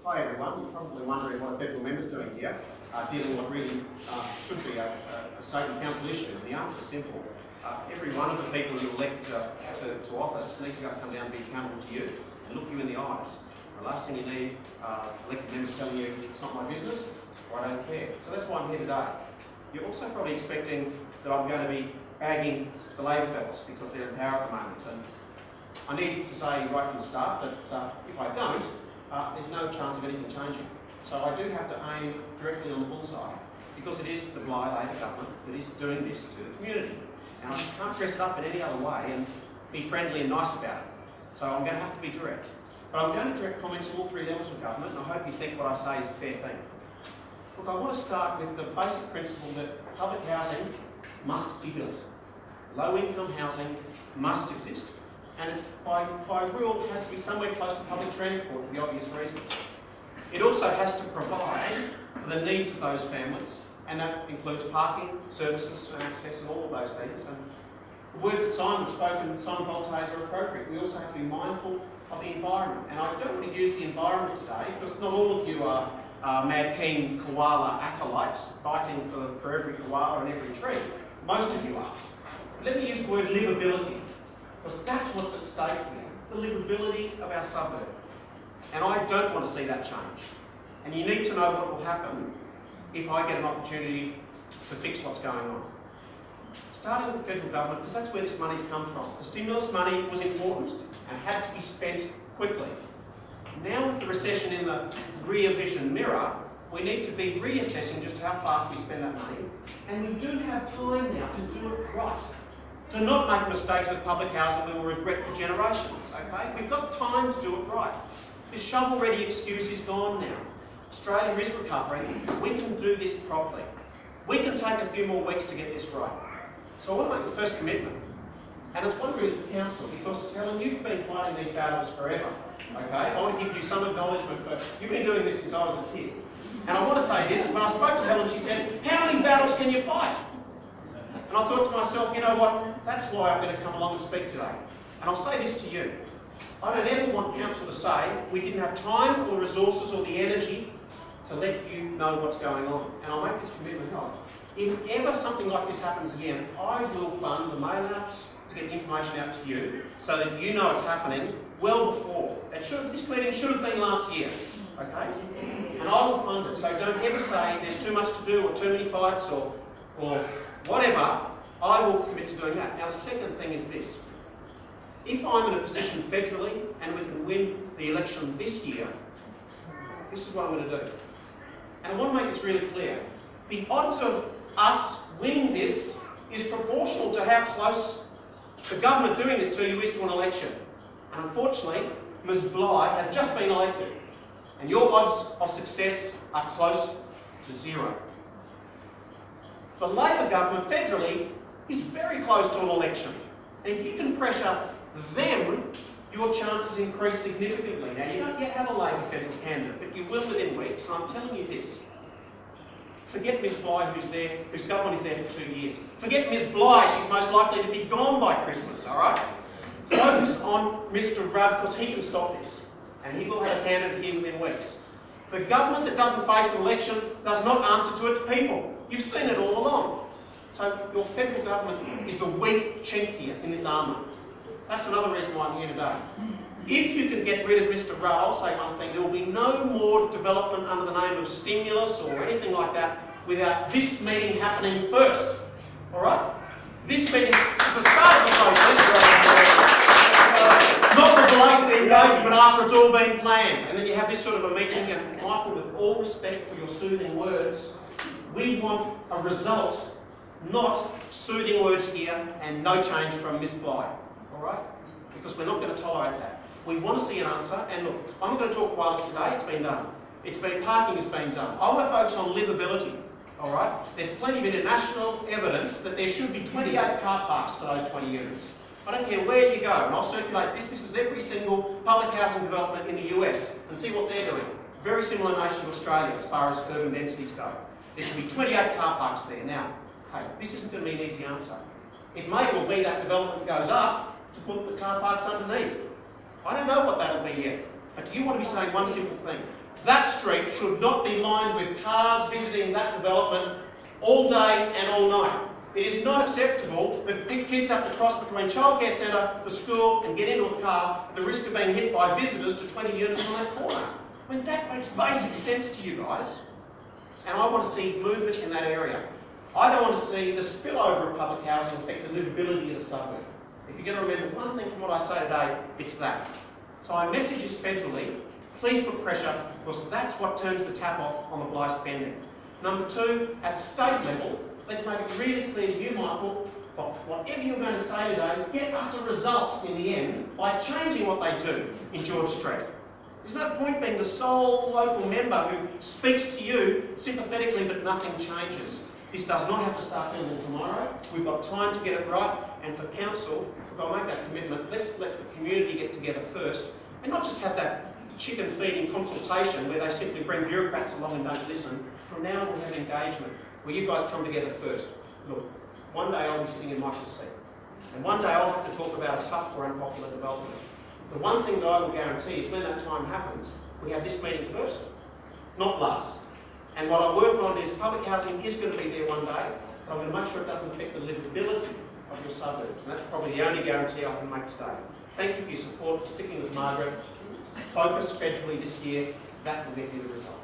Hi everyone. You're probably wondering what a federal member's doing here, dealing with what really should be a state and council issue. And the answer's simple. Every one of the people you elect to office need to come down and be accountable to you and look you in the eyes. The last thing you need, elected members telling you it's not my business or I don't care. So that's why I'm here today. You're also probably expecting that I'm going to be bagging the Labor fellas because they're in power at the moment. And I need to say right from the start that if I don't, there's no chance of anything changing. So I do have to aim directly on the bullseye because it is the Bligh Labor government that is doing this to the community. And I can't dress it up in any other way and be friendly and nice about it. So I'm going to have to be direct. But I'm going to direct comments to all three levels of government, and I hope you think what I say is a fair thing. Look, I want to start with the basic principle that public housing must be built. Low-income housing must exist. And it, by rule, it has to be somewhere close to public transport for the obvious reasons. It also has to provide for the needs of those families, and that includes parking, services and access and all of those things. And the words that Simon Boltase are appropriate. We also have to be mindful of the environment. And I don't want to use the environment today because not all of you are mad keen koala acolytes fighting for every koala and every tree. Most of you are. But let me use the word livability, because that's what's at stake here, the livability of our suburb. And I don't want to see that change. And you need to know what will happen if I get an opportunity to fix what's going on. Starting with the federal government, because that's where this money's come from. The stimulus money was important and had to be spent quickly. Now with the recession in the rear vision mirror, we need to be reassessing just how fast we spend that money. And we do have time now to do it right. To not make mistakes with public housing we will regret for generations, okay? We've got time to do it right. This shovel-ready excuse is gone now. Australia is recovering. We can do this properly. We can take a few more weeks to get this right. So I want to make the first commitment. And it's one really for council, because Helen, you've been fighting these battles forever, okay? I want to give you some acknowledgement, but you've been doing this since I was a kid. And I want to say this, when I spoke to Helen, she said, how many battles can you fight? And I thought to myself, you know what, that's why I'm going to come along and speak today. And I'll say this to you. I don't ever want council to say we didn't have time or the resources or the energy to let you know what's going on. And I'll make this commitment on. If ever something like this happens again, I will fund the mail-outs to get the information out to you so that you know it's happening well before. This meeting should have been last year, okay? And I will fund it. So don't ever say there's too much to do or too many fights or whatever. I will commit to doing that. Now the second thing is this. If I'm in a position federally and we can win the election this year, this is what I'm going to do. And I want to make this really clear. The odds of us winning this is proportional to how close the government doing this to you is to an election. And unfortunately, Ms Bligh has just been elected. And your odds of success are close to zero. The Labor government federally is very close to an election. And if you can pressure them, your chances increase significantly. Now, you don't yet have a Labor federal candidate, but you will within weeks, and I'm telling you this. Forget Ms Bligh, whose government is there for 2 years. Forget Ms Bligh, she's most likely to be gone by Christmas, all right? Focus on Mr Rudd, because he can stop this, and he will have a candidate here within weeks. The government that doesn't face an election does not answer to its people. You've seen it all along. So your federal government is the weak chink here in this armour. That's another reason why I'm here today. If you can get rid of Mr Rudd, I'll say one thing, there will be no more development under the name of stimulus or anything like that without this meeting happening first. Alright? This meeting is the start of the process. Not the blatant engagement after it's all been planned. And then you have this sort of a meeting, and Michael, with all respect for your soothing words, we want a result, not soothing words here and no change from Ms Bligh. Alright? Because we're not going to tolerate that. We want to see an answer, and look, I'm not going to talk wireless today, it's been done. Parking has been done. I want to focus on livability, alright? There's plenty of international evidence that there should be 28 car parks for those 20 units. I don't care where you go, and I'll circulate this. This is every single public housing development in the US, and see what they're doing. Very similar nation to Australia as far as urban densities go. There should be 28 car parks there. Now, hey, this isn't going to be an easy answer. It may well be that development goes up to put the car parks underneath. I don't know what that'll be yet, but you want to be saying one simple thing. That street should not be lined with cars visiting that development all day and all night. It is not acceptable that kids have to cross between childcare centre, the school and get into a car at the risk of being hit by visitors to 20 units on that corner. I mean, that makes basic sense to you guys. And I want to see movement in that area. I don't want to see the spillover of public housing affect the livability of the suburb. If you're going to remember one thing from what I say today, it's that. So my message is federally, please put pressure, because that's what turns the tap off on the Blythe spending. Number two, at state level, let's make it really clear to you, Michael, for whatever you're going to say today, get us a result in the end by changing what they do in George Street. There's no point being the sole local member who speaks to you sympathetically but nothing changes. This does not have to start filming tomorrow. We've got time to get it right, and for council, if I'll make that commitment, let's let the community get together first and not just have that chicken feeding consultation where they simply bring bureaucrats along and don't listen. From now on we'll have engagement where you guys come together first. Look, one day I'll be sitting in Michael's seat, and one day I'll have to talk about a tough or unpopular development. The one thing that I will guarantee is when that time happens, we have this meeting first, not last. And what I work on is public housing is going to be there one day, but I'm going to make sure it doesn't affect the livability of your suburbs. And that's probably the only guarantee I can make today. Thank you for your support, for sticking with Margaret. Focus federally this year. That will get you the result.